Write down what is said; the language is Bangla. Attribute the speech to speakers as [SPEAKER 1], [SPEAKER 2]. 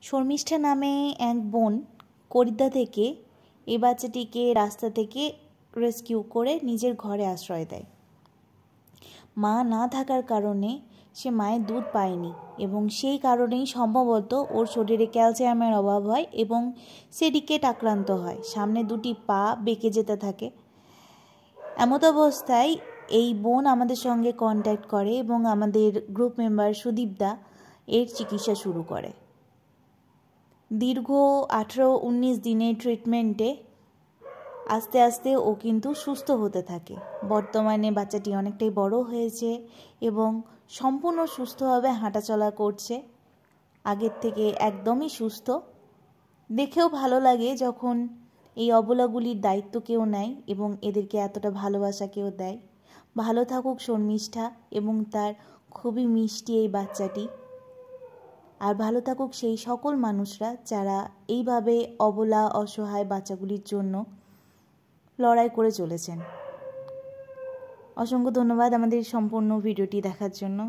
[SPEAKER 1] শর্মিষ্ঠা নামে এক বোন করিদ্দা থেকে এই বাচ্চাটিকে রাস্তা থেকে রেস্কিউ করে নিজের ঘরে আশ্রয় দেয়। মা না থাকার কারণে সে মায়ের দুধ পায়নি এবং সেই কারণেই সম্ভবত ওর শরীরে ক্যালসিয়ামের অভাব হয় এবং সে রিকেট আক্রান্ত হয়, সামনে দুটি পা বেঁকে যেতে থাকে। এমত অবস্থায় এই বোন আমাদের সঙ্গে কন্ট্যাক্ট করে এবং আমাদের গ্রুপ মেম্বার সুদীপদা এর চিকিৎসা শুরু করে। দীর্ঘ 18-19 দিনের ট্রিটমেন্টে আস্তে আস্তে ও কিন্তু সুস্থ হতে থাকে। বর্তমানে বাচ্চাটি অনেকটাই বড় হয়েছে এবং সম্পূর্ণ সুস্থভাবে হাঁটাচলা করছে, আগের থেকে একদমই সুস্থ। দেখেও ভালো লাগে যখন এই অবলাগুলির দায়িত্ব কেউ নেয় এবং এদেরকে এতটা ভালোবাসা কেউ দেয়। ভালো থাকুক শর্মিষ্ঠা এবং তার খুবই মিষ্টি এই বাচ্চাটি। আর ভালো থাকুক সেই সকল মানুষরা যারা এইভাবে অবলা অসহায় বাচ্চাগুলির জন্য লড়াই করে চলেছেন। অসংখ্য ধন্যবাদ আমাদের সম্পূর্ণ ভিডিওটি দেখার জন্য।